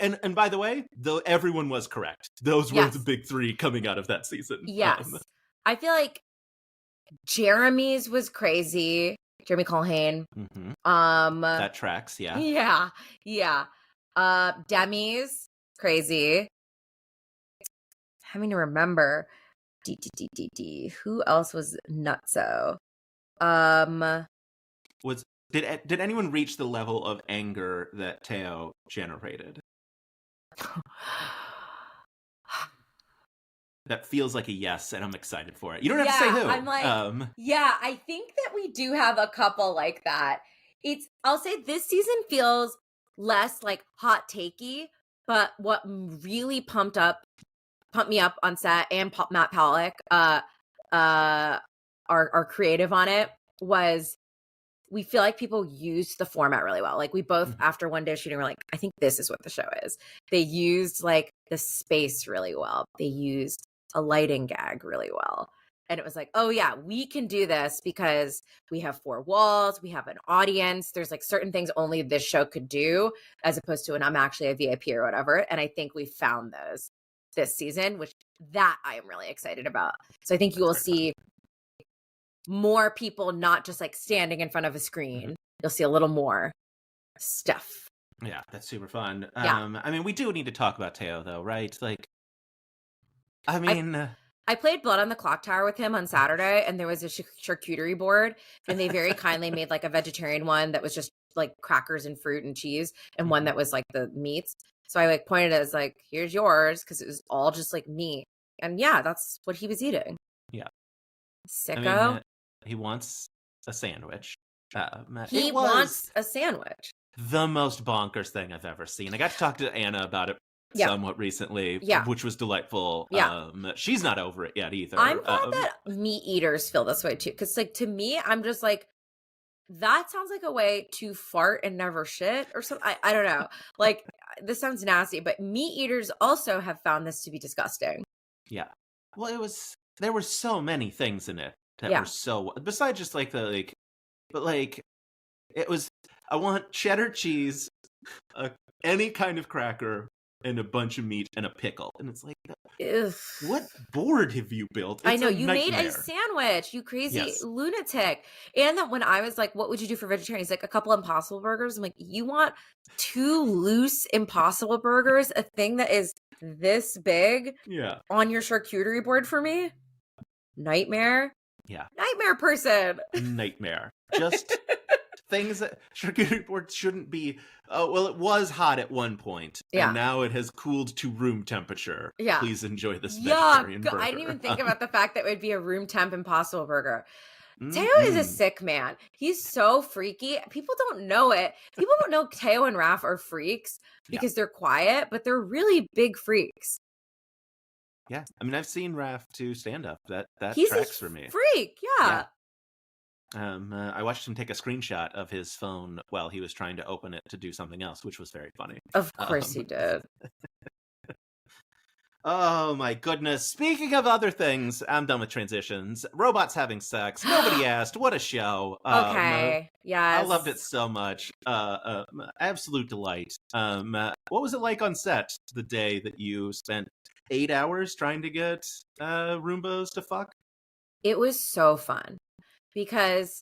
And by the way, though everyone was correct. Those were the big 3 coming out of that season. Yes. I feel like Jeremy's was crazy. Jeremy Colhane. That tracks, yeah. Yeah. Demi's crazy. Having to remember. Who else was nutso? Did anyone reach the level of anger that Teo generated? That feels like a yes, and I'm excited for it. You don't have to say who. I'm like, I think that we do have a couple like that. I'll say this season feels less like hot takey, but what really pumped me up on set, and Matt Pawlik, our creative on it, was we feel like people used the format really well. Like we both, after one day of shooting, were like, I think this is what the show is. They used like the space really well. They used a lighting gag really well. And it was like, oh yeah, we can do this because we have 4 walls, we have an audience. There's like certain things only this show could do, as opposed to an I'm actually a VIP or whatever. And I think we found those this season, which that I am really excited about. So I think you will see more people not just like standing in front of a screen. You'll see a little more stuff. Yeah, that's super fun. Yeah. I mean, we do need to talk about Teo though, right? Like, I mean, I played Blood on the Clock Tower with him on Saturday, and there was a charcuterie board, and they very kindly made like a vegetarian one that was just like crackers and fruit and cheese, and one that was like the meats. So I like pointed it as like, here's yours, because it was all just like meat. And yeah, that's what he was eating. Yeah. Sicko. I mean, he wants a sandwich. He wants a sandwich. The most bonkers thing I've ever seen. I got to talk to Anna about it somewhat recently, which was delightful. Yeah. She's not over it yet either. I'm glad that meat eaters feel this way too. Because like to me, I'm just like, that sounds like a way to fart and never shit or something. I don't know. Like, this sounds nasty, but meat eaters also have found this to be disgusting. Yeah. Well, there were so many things in it that were so, besides just like but like, it was, I want cheddar cheese, any kind of cracker, and a bunch of meat and a pickle. And it's like, Ugh. what board have you built? I It's know, a you made a nightmare. sandwich, you crazy Yes. lunatic. And then when I was like, what would you do for vegetarian? He's like, a couple Impossible Burgers. I'm like, you want 2 loose Impossible Burgers, a thing that is this big on your charcuterie board for me? Nightmare. Yeah. Nightmare person. Nightmare. Just things that charcuterie boards shouldn't be. Oh, well, it was hot at one point, and now it has cooled to room temperature. Yeah. Please enjoy this vegetarian burger. I didn't even think about the fact that it would be a room temp Impossible Burger. Teo is a sick man. He's so freaky. People don't know it. People don't know Teo and Raph are freaks because they're quiet, but they're really big freaks. Yeah. I mean, I've seen Raph do stand up. That He's tracks for me. Freak, yeah. I watched him take a screenshot of his phone while he was trying to open it to do something else, which was very funny. Of course he did. Oh my goodness. Speaking of other things, I'm done with transitions. Robots having sex. Nobody asked. What a show. Okay. Yes. I loved it so much. Absolute delight. What was it like on set the day that you spent 8 hours trying to get Roombas to fuck? It was so fun because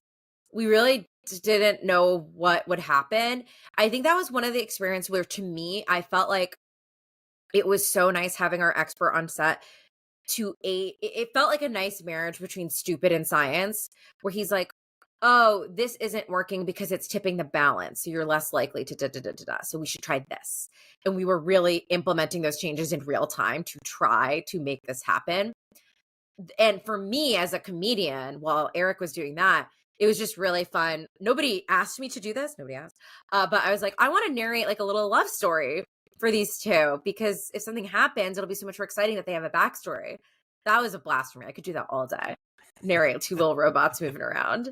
we really didn't know what would happen. I think that was one of the experiences where, to me, I felt like it was so nice having our expert on set it felt like a nice marriage between stupid and science, where he's like, oh, this isn't working because it's tipping the balance. So you're less likely to da. So we should try this. And we were really implementing those changes in real time to try to make this happen. And for me as a comedian, while Eric was doing that, it was just really fun. Nobody asked me to do this. Nobody asked. But I was like, I want to narrate like a little love story for these two, because if something happens, it'll be so much more exciting that they have a backstory. That was a blast for me. I could do that all day. Narrate 2 little robots moving around.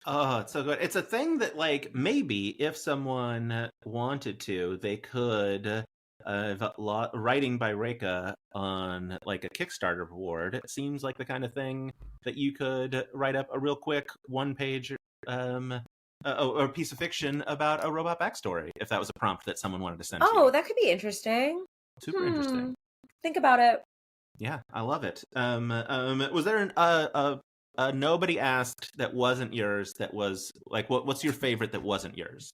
Oh, it's so good. It's a thing that, like, maybe if someone wanted to, they could writing by Rekha on like a Kickstarter reward. It seems like the kind of thing that you could write up a real quick 1-page or a piece of fiction about a robot backstory, if that was a prompt that someone wanted to send to you. Oh, that could be interesting. Super interesting. Think about it. Yeah, I love it. Was there a nobody asked that wasn't yours that was like, what's your favorite that wasn't yours?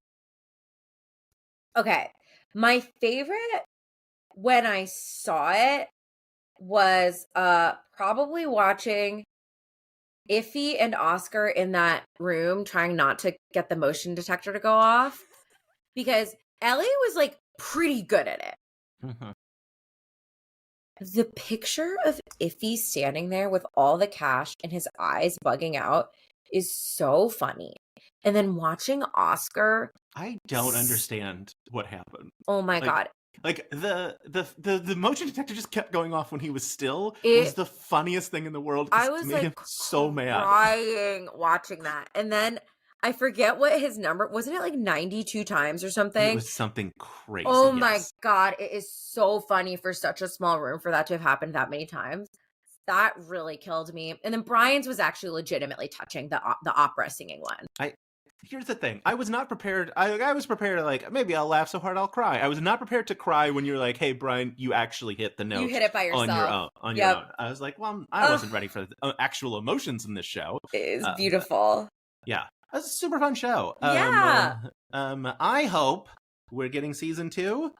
Okay. My favorite when I saw it was probably watching Iffy and Oscar in that room trying not to get the motion detector to go off, because Ellie was like pretty good at it. Mm-hmm. The picture of Iffy standing there with all the cash and his eyes bugging out is so funny. And then watching Oscar, I don't understand what happened. Oh my God. Like the motion detector just kept going off when he was still. It was the funniest thing in the world. I was made like him so mad crying watching that. And then I forget what his number wasn't. It like 92 times or something? It was something crazy. Oh my God. It is so funny for such a small room for that to have happened that many times. That really killed me. And then Brian's was actually legitimately touching, the opera singing one. Here's the thing. I was not prepared. I was prepared to, like, maybe I'll laugh so hard I'll cry. I was not prepared to cry when you're like, hey, Brian, you actually hit the note. You hit it by yourself. On your own. I was like, well, I wasn't ready for the actual emotions in this show. It is beautiful. Yeah. It was a super fun show. Yeah. I hope we're getting season 2.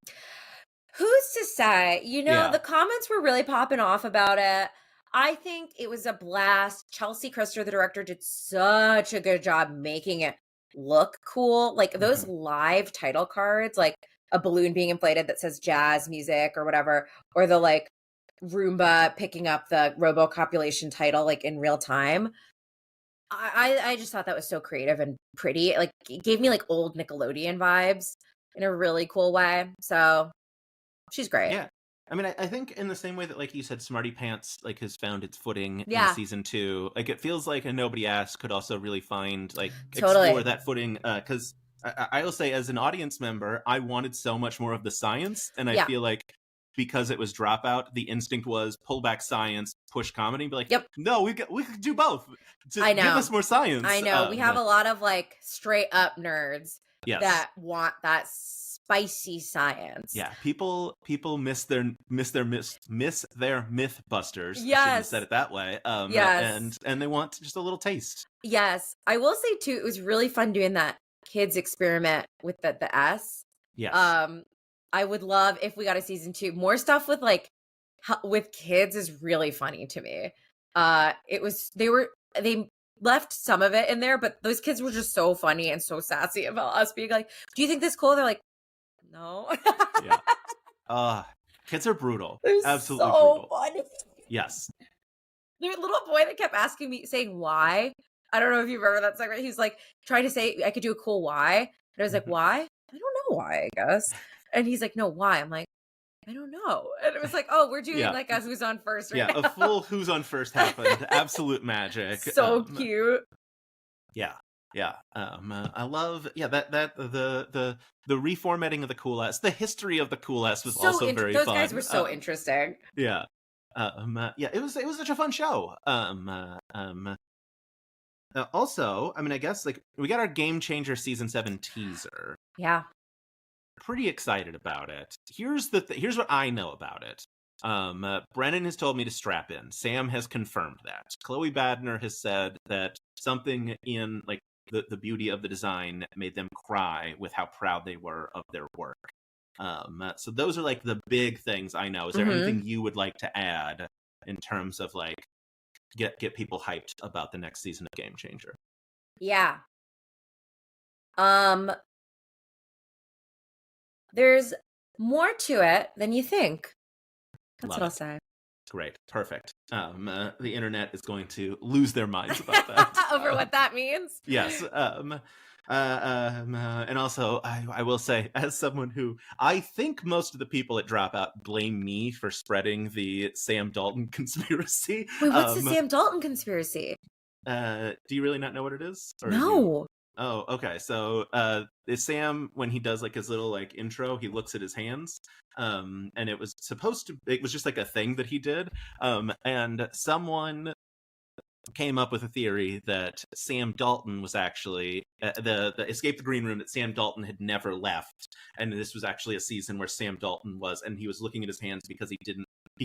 Who's to say? The comments were really popping off about it. I think it was a blast. Chelsea Christer, the director, did such a good job making it look cool. Like those live title cards, like a balloon being inflated that says jazz music or whatever, or the like Roomba picking up the robo-copulation title like in real time. I just thought that was so creative and pretty. Like it gave me like old Nickelodeon vibes in a really cool way. So she's great. Yeah. I mean, I think in the same way that, like you said, Smarty Pants like has found its footing in Yeah. season 2. Like it feels like a Nobody Asked could also really find explore Totally. that footing because I will say, as an audience member, I wanted so much more of the science, and I Yeah. feel like because it was Dropout, the instinct was pull back science, push comedy, be like, Yep. no, we could do both. Just I know. give us more science. I know. We have a lot of like straight up nerds Yes. that want that spicy science. Yeah, people miss their Mythbusters. Yes. I shouldn't have said it that way. Yes. And they want just a little taste. Yes. I will say too, it was really fun doing that kids experiment with the S. Yes. I would love if we got a season 2. More stuff with like with kids is really funny to me. They left some of it in there, but those kids were just so funny and so sassy about us being like, "Do you think this cool?" They're like, "No." Yeah. Kids are brutal. Absolutely so brutal. Funny. Yes. There's a little boy that kept asking me, saying why. I don't know if you remember that segment. He's like trying to say I could do a cool why. And I was like, why? I don't know why, I guess. And he's like, no, why? I'm like, I don't know. And it was like, oh, we're doing like a Who's on First right now. A full Who's on First happened. Absolute magic. So cute. Yeah. I love that the reformatting of the Cool S, the history of the Cool S was also very fun. Those guys were so interesting. Yeah. It was such a fun show. Also, I mean, I guess like we got our Game Changer season 7 teaser. Yeah. Pretty excited about it. Here's what I know about it. Brennan has told me to strap in. Sam has confirmed that. Chloe Badner has said that something in like the beauty of the design made them cry with how proud they were of their work. So those are like the big things I know. Is there anything you would like to add in terms of like get people hyped about the next season of Game Changer? Yeah. There's more to it than you think. That's what I'll say. Great. Perfect. The internet is going to lose their minds about that. Over what that means? Yes. And also, I will say, as someone who I think most of the people at Dropout blame me for spreading the Sam Dalton conspiracy. Wait, what's the Sam Dalton conspiracy? Do you really not know what it is? No. Oh, okay. So Sam, when he does like his little like intro, he looks at his hands. And it was just like a thing that he did. And someone came up with a theory that Sam Dalton was actually the Escape the Green Room, that Sam Dalton had never left, and this was actually a season where Sam Dalton was, and he was looking at his hands because he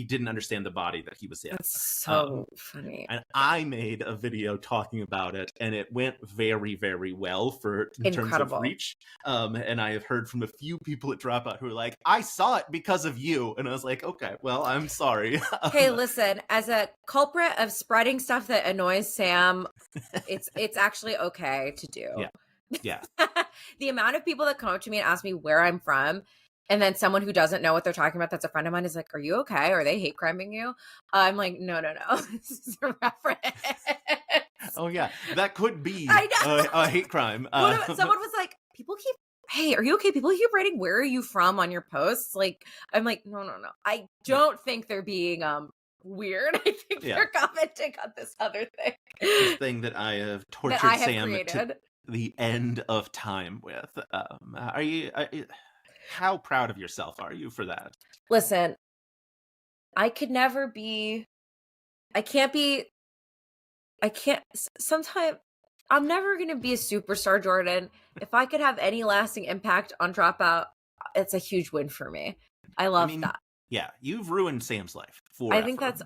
didn't understand the body that he was in. That's so funny. And I made a video talking about it, and it went very, very well in terms of reach. And I have heard from a few people at Dropout who are like, I saw it because of you. And I was like, okay, well, I'm sorry. Hey, listen, as a culprit of spreading stuff that annoys Sam, it's actually okay to do. Yeah. The amount of people that come up to me and ask me where I'm from, and then someone who doesn't know what they're talking about that's a friend of mine is like, are you okay? Are they hate criming you? I'm like, no. This is a reference. Oh, yeah. That could be I know. A hate crime. Someone was like, hey, are you okay? People keep writing, where are you from on your posts? Like, I'm like, no. I don't think they're being weird. I think they're commenting on this other thing. This thing that I have tortured Sam to the end of time with. How proud of yourself are you for that? Listen, sometimes I'm never going to be a superstar, Jordan. If I could have any lasting impact on Dropout, it's a huge win for me. I love that. Yeah, you've ruined Sam's life forever. I think that's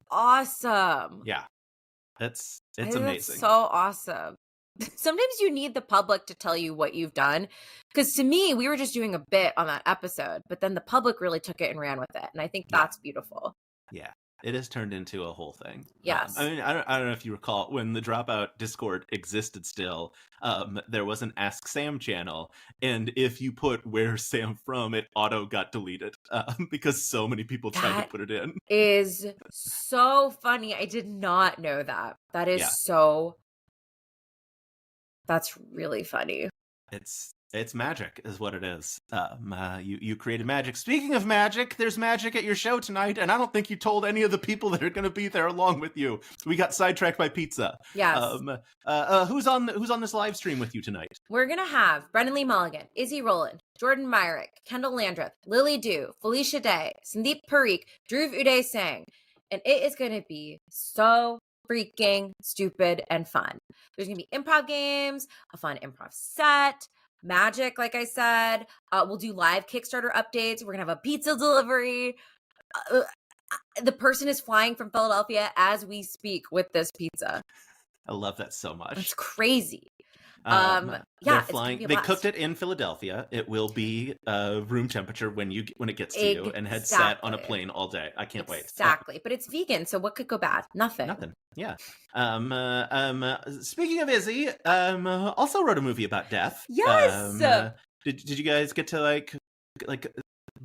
awesome. Yeah, it's amazing. That's so awesome. Sometimes you need the public to tell you what you've done, because to me, we were just doing a bit on that episode, but then the public really took it and ran with it, and I think that's beautiful. Yeah, it has turned into a whole thing. Yes. I mean, I don't know if you recall when the Dropout Discord existed still, there was an Ask Sam channel, and if you put "Where's Sam from," it auto got deleted because so many people tried to put it in. Is so funny. I did not know that. That is so... That's really funny. It's It's magic, is what it is. You created magic. Speaking of magic, there's magic at your show tonight, and I don't think you told any of the people that are going to be there along with you. We got sidetracked by pizza. Yes. Who's on this live stream with you tonight? We're gonna have Brendan Lee Mulligan, Izzy Rowland, Jordan Myrick, Kendall Landreth, Lily Dew, Felicia Day, Sandeep Parikh, Dhruv Uday Singh, and it is going to be so freaking stupid and fun. There's going to be improv games, a fun improv set, magic, like I said. We'll do live Kickstarter updates. We're going to have a pizza delivery. The person is flying from Philadelphia as we speak with this pizza. I love that so much. It's crazy. They're flying. They cooked it in Philadelphia. It will be room temperature when it gets to you, and had sat on a plane all day. I can't wait. Exactly, but it's vegan, so what could go bad? Nothing. Yeah. Speaking of Izzy, also wrote a movie about death. Yes. Did you guys get to like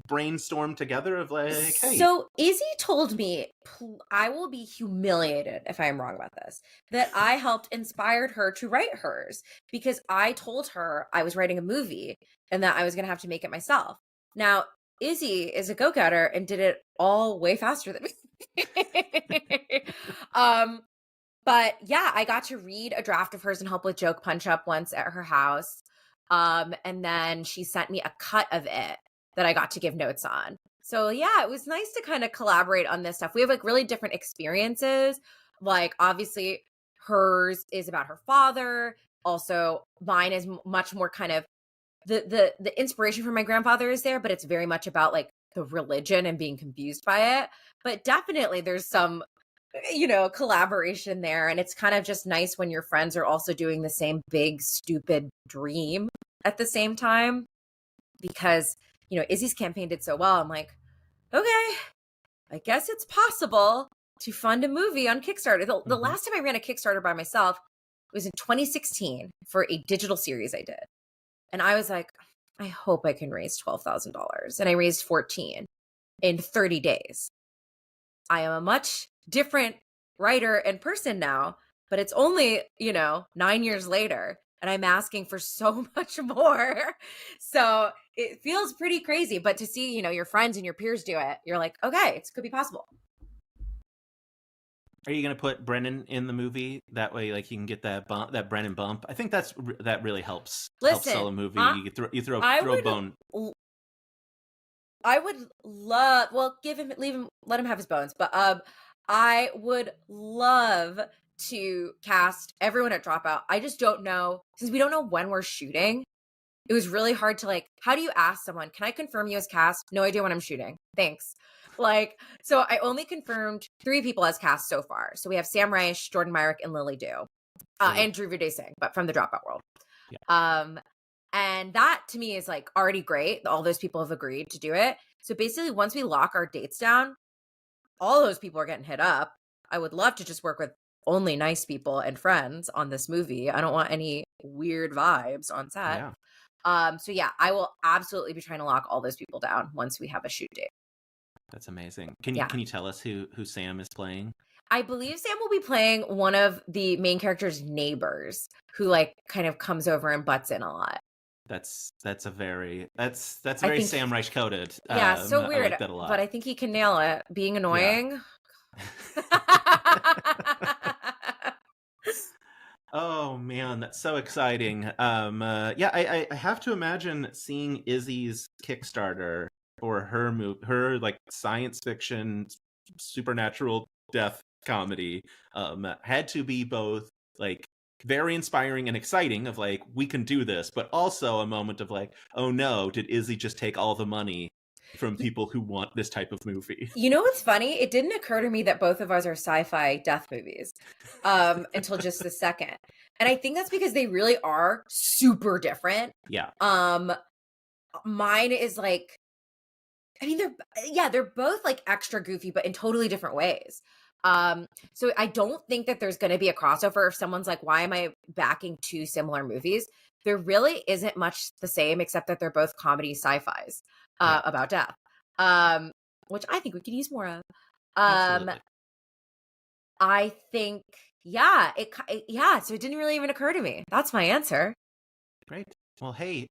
brainstorm together of like, hey? So Izzy told me, I will be humiliated if I am wrong about this, that I helped inspired her to write hers, because I told her I was writing a movie and that I was going to have to make it myself. Now, Izzy is a go-getter and did it all way faster than me. But yeah, I got to read a draft of hers and help with joke punch up once at her house. And then she sent me a cut of it that I got to give notes on. So yeah, it was nice to kind of collaborate on this stuff. We have like really different experiences. Like obviously hers is about her father. Also mine is much more kind of the inspiration from my grandfather is there, but it's very much about like the religion and being confused by it. But definitely there's some, collaboration there. And it's kind of just nice when your friends are also doing the same big, stupid dream at the same time, because Izzy's campaign did so well. I'm like, okay, I guess it's possible to fund a movie on Kickstarter. The last time I ran a Kickstarter by myself was in 2016 for a digital series I did. And I was like, I hope I can raise $12,000. And I raised 14 in 30 days. I am a much different writer and person now, but it's only, 9 years later. And I'm asking for so much more. So it feels pretty crazy. But to see, your friends and your peers do it, you're like, okay, it could be possible. Are you going to put Brennan in the movie? That way, like, you can get that Brennan bump. I think that really helps. Helps sell a movie. You throw a bone. I would love, let him have his bones. But I would love to cast everyone at Dropout. I just don't know, since we don't know when we're shooting. It was really hard to how do you ask someone, can I confirm you as cast? No idea when I'm shooting. Thanks. So I only confirmed 3 people as cast so far. So we have Sam Reich, Jordan Myrick, and Lily Dew, and Dhruv Uday Singh, but from the Dropout world. Yeah. And that to me is already great. All those people have agreed to do it. So basically once we lock our dates down, all those people are getting hit up. I would love to just work with only nice people and friends on this movie. I don't want any weird vibes on set. Yeah. So yeah, I will absolutely be trying to lock all those people down once we have a shoot date. That's amazing. Can you tell us who Sam is playing? I believe Sam will be playing one of the main character's neighbors who kind of comes over and butts in a lot. That's very Sam Reich coded. Yeah, so weird. I like that a lot. But I think he can nail it. Being annoying. Yeah. Oh man, that's so exciting. I have to imagine seeing Izzy's Kickstarter or her science fiction supernatural death comedy had to be both very inspiring and exciting of we can do this, but also a moment of oh no, did Izzy just take all the money from people who want this type of movie? You know what's funny? It didn't occur to me that both of us are sci-fi death movies until just the second. And I think that's because they really are super different. Yeah. Mine is they're both extra goofy, but in totally different ways. So I don't think that there's going to be a crossover if someone's why am I backing 2 similar movies? There really isn't much the same, except that they're both comedy sci-fis about death, which I think we could use more of. Absolutely. I think, so it didn't really even occur to me. That's my answer. Great. Well, hey,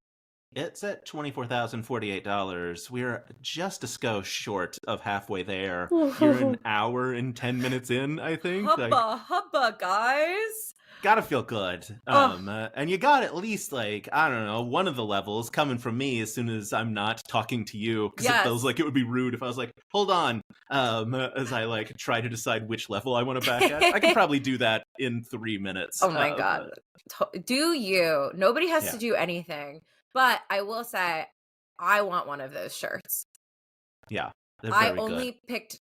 It's at $24,048. We're just a skosh short of halfway there. You're an hour and 10 minutes in, I think. Hubba, hubba, guys. Gotta feel good. Oh. And you got at least, like, I don't know, one of the levels coming from me as soon as I'm not talking to you. Because it feels like it would be rude if I was like, hold on, as I, like, try to decide which level I want to back at. I could probably do that in 3 minutes. Oh my God. Do you? Nobody has to do anything. But I will say, I want one of those shirts. Yeah. I only picked,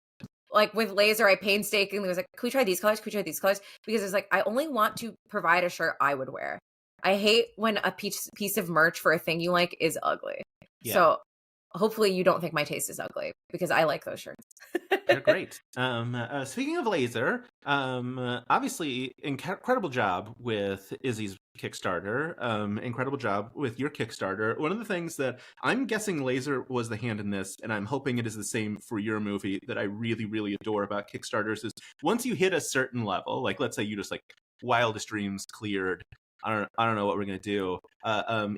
like with Laser, I painstakingly was like, can we try these colors? Can we try these colors? Because it's like, I only want to provide a shirt I would wear. I hate when a piece of merch for a thing you like is ugly. Yeah. So hopefully you don't think my taste is ugly, because I like those shirts. They're great. Speaking of Laser, obviously incredible job with Izzy's Kickstarter. Incredible job with your Kickstarter. One of the things that I'm guessing Laser was the hand in this, and I'm hoping it is the same for your movie, that I really, really adore about Kickstarters is once you hit a certain level, like let's say you just like Wildest Dreams cleared, I don't know what we're gonna do.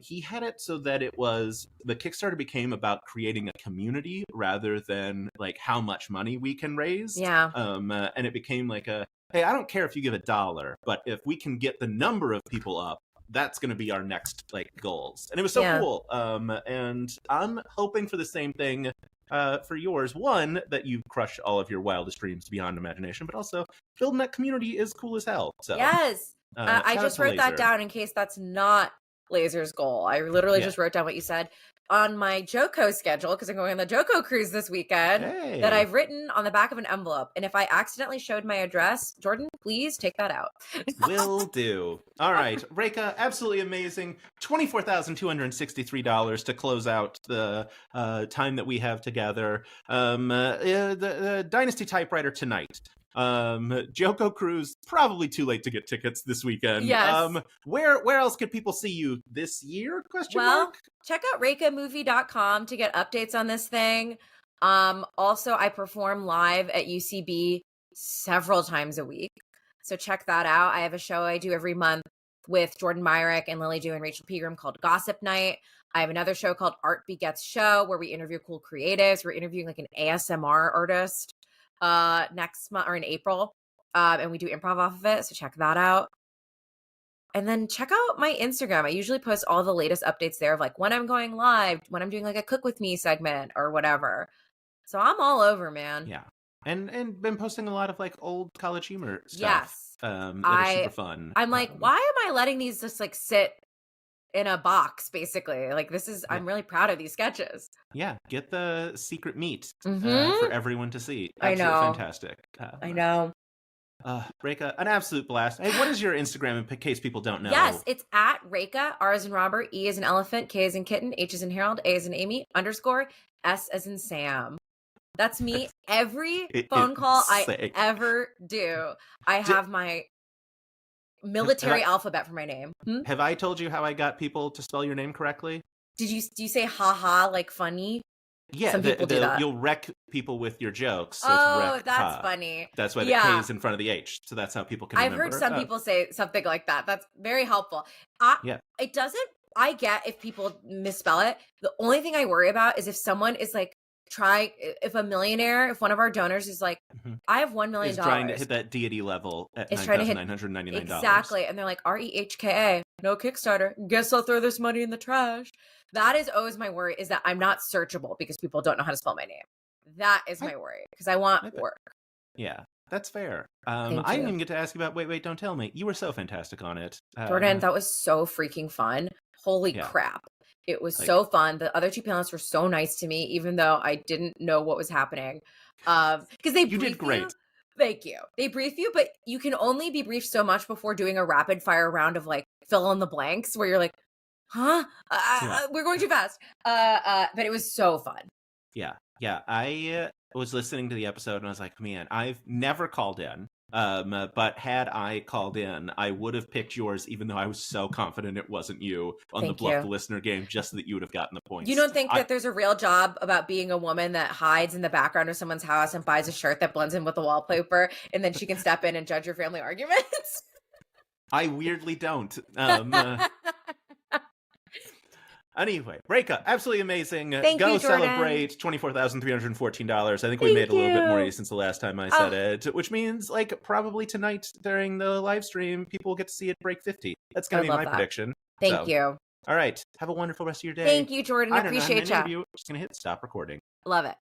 He had it so that it was the Kickstarter became about creating a community rather than like how much money we can raise. Yeah. And it became like hey, I don't care if you give $1, but if we can get the number of people up, that's going to be our next like goals. And it was so cool. And I'm hoping for the same thing for yours. One, that you crush all of your wildest dreams beyond imagination, but also building that community is cool as hell. So yes. I just wrote that down in case that's not Laser's goal. I literally just wrote down what you said on my JoCo schedule, because I'm going on the JoCo cruise this weekend, that I've written on the back of an envelope. And if I accidentally showed my address, Jordan, please take that out. Will do. All right. Rekha, absolutely amazing. $24,263 to close out the time that we have together. The Dynasty Typewriter tonight. JoCo Cruise, probably too late to get tickets this weekend. Yes. Where else could people see you this year? Mark? Check out RekhaMovie.com to get updates on this thing. Also, I perform live at UCB several times a week, so check that out. I have a show I do every month with Jordan Myrick and Lily Dew and Rachel Pegram called Gossip Night. I have another show called Art Begets Show, where we interview cool creatives. We're interviewing like an ASMR artist next month or in April, and we do improv off of it, so check that out. And then check out my Instagram. I usually post all the latest updates there of like when I'm going live, when I'm doing like a cook with me segment or whatever. So I'm all over, man. Yeah. And been posting a lot of like old College Humor stuff. Yes. That is super fun. I'm like, why am I letting these just like sit in a box, basically? Like this is, I'm really proud of these sketches. Yeah. Get the secret meat for everyone to see. Absolutely I know. Fantastic. I know. Rekha, an absolute blast. Hey, what is your Instagram in case people don't know? Yes, it's at Rekha, R as in Robert, E as in elephant, K as in kitten, H as in Harold, A as in Amy, _ S as in Sam. That's me. Every phone call I ever do, I have my military alphabet for my name. Have I told you how I got people to spell your name correctly? Do you say haha like funny? Yeah, some people do that. You'll wreck people with your jokes. So that's funny. That's why the K is in front of the H. So that's how people can remember. I've heard some people say something like that. That's very helpful. It doesn't, I get if people misspell it. The only thing I worry about is if someone is like, if a millionaire, if one of our donors is like, I have $1 million. Is trying to hit that deity level at $9,999. Exactly. And they're like, REHKA, no Kickstarter. Guess I'll throw this money in the trash. That is always my worry, is that I'm not searchable because people don't know how to spell my name. That is my worry, because I want work. Yeah, that's fair. I didn't even get to ask you about Wait, Don't Tell Me. You were so fantastic on it. Jordan, that was so freaking fun. Holy crap. It was so fun. The other two panelists were so nice to me, even though I didn't know what was happening. Because you did great. Thank you. They brief you, but you can only be briefed so much before doing a rapid fire round of like fill in the blanks where you're like, huh? We're going too fast. But it was so fun. Yeah. I was listening to the episode and I was like, man, I've never called in. But had I called in, I would have picked yours, even though I was so confident it wasn't you on the Bluff the Listener game, just so that you would have gotten the points. You don't think that there's a real job about being a woman that hides in the background of someone's house and buys a shirt that blends in with the wallpaper, and then she can step in and judge your family arguments? I weirdly don't. Anyway, Rekha, absolutely amazing. Thank Go you, Jordan. celebrate $24,314. I think we made a little bit more since the last time I said it, which means like probably tonight during the live stream, people will get to see it break 50. That's going to be my prediction. Thank you. All right. Have a wonderful rest of your day. Thank you, Jordan. I don't know how to Appreciate interview. I'm just going to hit stop recording. Love it.